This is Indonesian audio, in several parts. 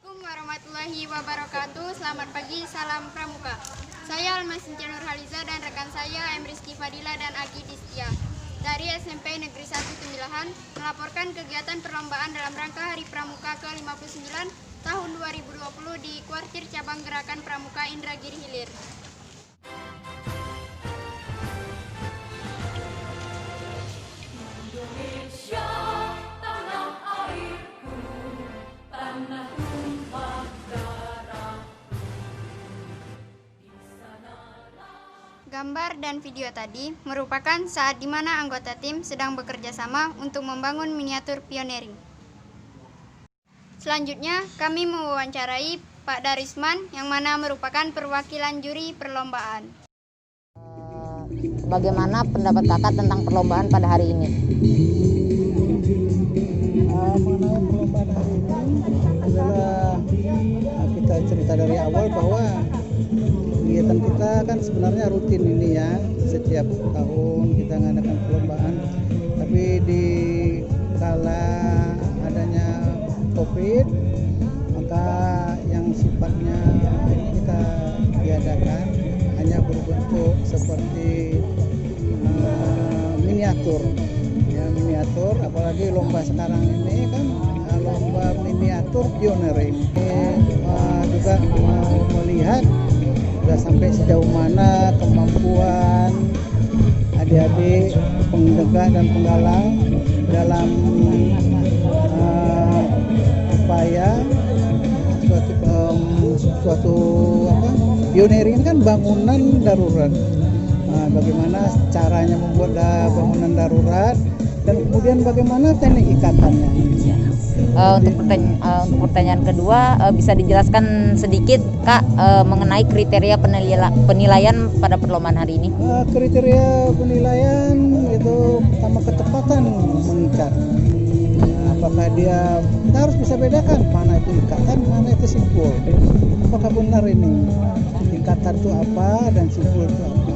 Assalamualaikum warahmatullahi wabarakatuh. Selamat pagi, salam pramuka. Saya Almasintia Nurhaliza dan rekan saya Rizky Fadila dan Agi Distia dari SMP Negeri 1 Temilahan melaporkan kegiatan perlombaan dalam rangka Hari Pramuka ke-59 tahun 2020 di Kuartir Cabang Gerakan Pramuka Indragiri Hilir. Indonesia, tanah airku, tanah tumpah darahku. Di sanalah. Gambar dan video tadi merupakan saat di mana anggota tim sedang bekerja sama untuk membangun miniatur pioneering. Selanjutnya, kami mewawancarai Pak Darisman yang mana merupakan perwakilan juri perlombaan. Bagaimana pendapat kakak tentang perlombaan pada hari ini? Mengenai perlombaan hari ini adalah kita cerita dari awal bahwa kegiatan kita kan sebenarnya rutin ini ya, setiap tahun kita mengadakan perlombaan, tapi di kala adanya COVID maka yang sifatnya ini kita tiadakan, hanya berbentuk seperti miniatur ya, miniatur, apalagi lomba sekarang ini kan lomba miniatur pioneering. Juga melihat sudah sampai sejauh mana kemampuan adik-adik penggegak dan penggalang dalam upaya suatu pioneering kan bangunan darurat. Bagaimana caranya membuat bangunan darurat dan kemudian bagaimana teknik ikatannya. Untuk pertanyaan kedua, bisa dijelaskan sedikit Kak mengenai kriteria penilaian pada perlombaan hari ini? Kriteria penilaian itu pertama ketepatan mengikat. Apakah kita harus bisa bedakan mana itu ikatan, mana itu simpul. Apakah benar ini ikatan itu apa dan simpul itu apa.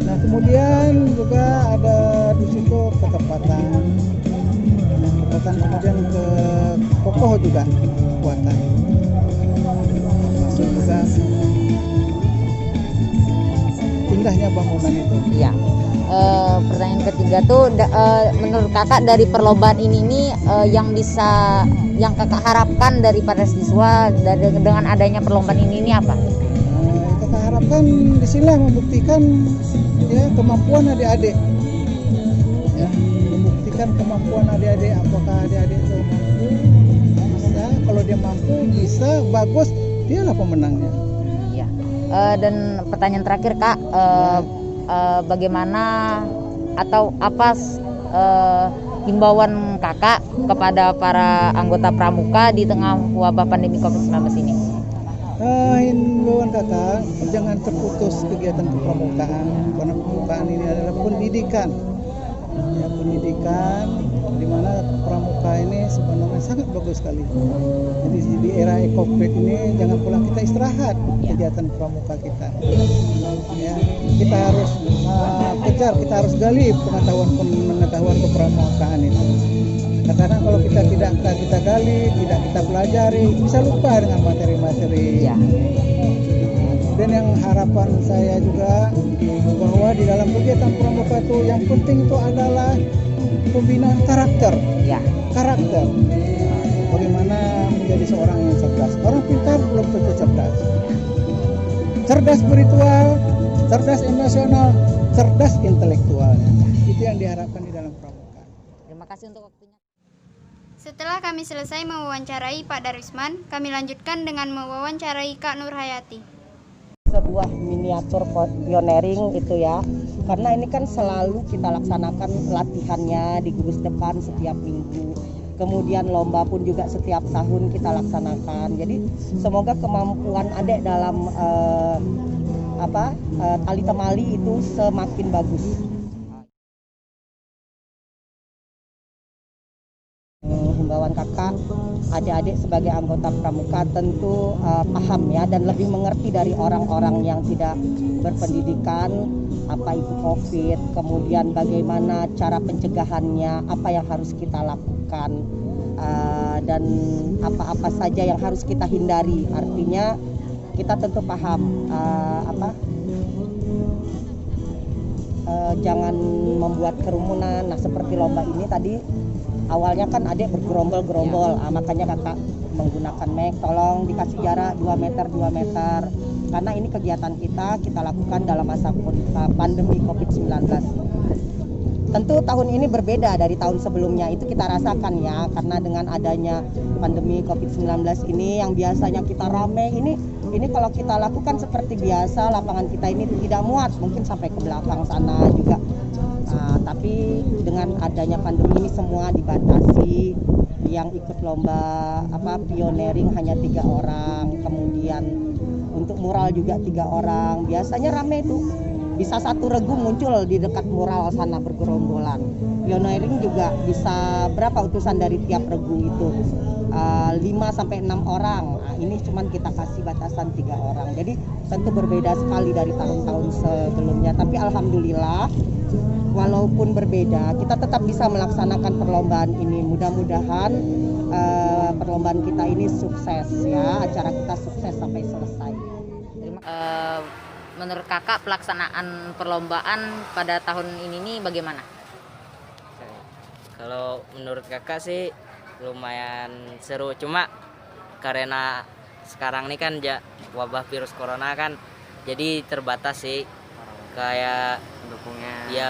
Nah, kemudian juga ada di situ ketepatan, kemudian ke kokoh juga kekuatan. Masuk juga indahnya bangunan itu. Iya. Pertanyaan ketiga tuh, menurut kakak dari perlombaan ini yang kakak harapkan daripada siswa dengan adanya perlombaan ini apa? Kita harapkan di sini membuktikan ya kemampuan adik-adik, ya, membuktikan kemampuan adik-adik. Apakah adik-adik itu mampu? Bisa. Kalau dia mampu, bisa, bagus, dialah pemenangnya. Iya. Dan pertanyaan terakhir Kak, bagaimana atau apa himbauan kakak kepada para anggota pramuka di tengah wabah pandemi COVID-19 ini? Himbauan kakak, jangan terputus kegiatan kepramukaan, karena kepramukaan ini adalah pendidikan, ya, pendidikan di mana pramuka ini sebenarnya sangat bagus sekali. Jadi di era COVID ini jangan pula kita istirahat kegiatan pramuka kita. Ya, kita harus kejar, kita harus gali pengetahuan kepramukaan itu. Karena kalau kita tidak kita gali, tidak kita pelajari, bisa lupa dengan materi-materi. Ya. Dan yang harapan saya juga bahwa di dalam kegiatan pramuka itu yang penting itu adalah pembinaan karakter. Ya. Karakter. Bagaimana menjadi seorang yang cerdas. Orang pintar belum tentu cerdas. Cerdas spiritual, cerdas emosional, cerdas intelektualnya. Itu yang diharapkan di dalam pramuka. Terima kasih untuk waktunya. Setelah kami selesai mewawancarai Pak Darisman, kami lanjutkan dengan mewawancarai Kak Nurhayati. Sebuah miniatur pioneering itu ya, karena ini kan selalu kita laksanakan latihannya di gugus depan setiap minggu, kemudian lomba pun juga setiap tahun kita laksanakan. Jadi semoga kemampuan adik dalam tali temali itu semakin bagus. Himbauan kakak, adik-adik sebagai anggota pramuka tentu paham ya dan lebih mengerti dari orang-orang yang tidak berpendidikan apa itu COVID, kemudian bagaimana cara pencegahannya, apa yang harus kita lakukan. dan apa-apa saja yang harus kita hindari. Artinya kita tentu paham jangan membuat kerumunan. Nah, seperti lomba ini tadi awalnya kan adik bergerombol-gerombol, makanya kakak menggunakan mic, tolong dikasih jarak 2 meter 2 meter, karena ini kegiatan kita lakukan dalam masa pandemi COVID-19. Tentu tahun ini berbeda dari tahun sebelumnya, itu kita rasakan ya, karena dengan adanya pandemi COVID-19 ini yang biasanya kita rame, ini kalau kita lakukan seperti biasa, lapangan kita ini tidak muat, mungkin sampai ke belakang sana juga. Tapi dengan adanya pandemi ini semua dibatasi, yang ikut lomba pioneering hanya 3 orang, kemudian untuk mural juga 3 orang, biasanya rame itu. Bisa 1 regu muncul di dekat mural sana bergerombolan. Pioneering juga bisa berapa utusan dari tiap regu itu? 5-6 orang. Nah, ini cuman kita kasih batasan 3 orang. Jadi tentu berbeda sekali dari tahun-tahun sebelumnya. Tapi alhamdulillah, walaupun berbeda, kita tetap bisa melaksanakan perlombaan ini. Mudah-mudahan perlombaan kita ini sukses ya, acara kita sukses sampai selesai. Menurut kakak pelaksanaan perlombaan pada tahun ini nih bagaimana? Kalau menurut kakak sih lumayan seru, cuma karena sekarang ini kan wabah virus corona kan, jadi terbatas sih. Kayak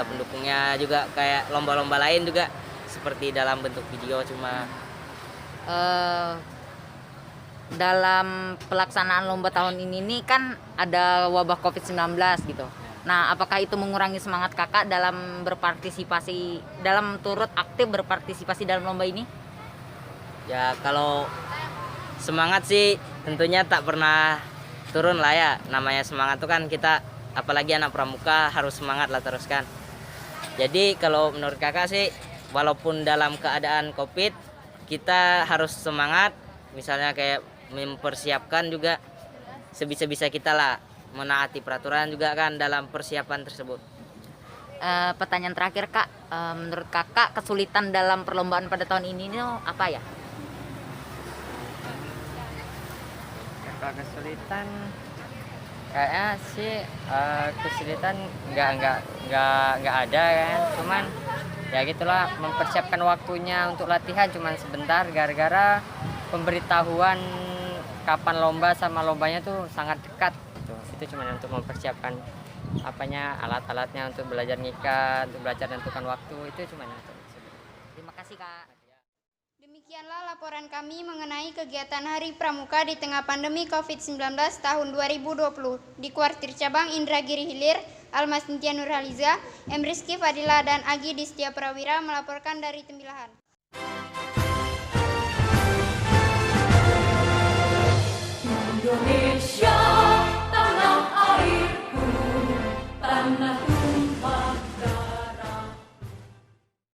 pendukungnya juga kayak lomba-lomba lain juga seperti dalam bentuk video, cuma dalam pelaksanaan lomba tahun ini nih kan ada wabah COVID-19 gitu. Nah, apakah itu mengurangi semangat kakak dalam turut aktif berpartisipasi dalam lomba ini? ya kalau semangat sih tentunya tak pernah turun lah ya. Namanya semangat tuh kan kita, apalagi anak pramuka, harus semangat lah teruskan. Jadi kalau menurut kakak sih, walaupun dalam keadaan COVID, kita harus semangat. Misalnya kayak mempersiapkan juga sebisa-bisa kita lah, menaati peraturan juga kan dalam persiapan tersebut. Pertanyaan terakhir kak, menurut kakak kesulitan dalam perlombaan pada tahun ini apa ya? Kalau kesulitan kayaknya sih kesulitan nggak ada kan, cuman ya gitulah, mempersiapkan waktunya untuk latihan cuman sebentar gara-gara pemberitahuan kapan lomba sama lombanya tuh sangat dekat gitu. Itu cuman untuk mempersiapkan alat-alatnya untuk belajar ngikat, untuk belajar menentukan waktu, itu cuman itu. Terima kasih kak. Demikianlah laporan kami mengenai kegiatan Hari Pramuka di tengah pandemi COVID-19 tahun 2020 di Kuartir Cabang Indragiri Hilir. Alma Sintia Nurhaliza, M. Rizky Fadila, dan Agi Distia Prawira melaporkan dari Tembilahan.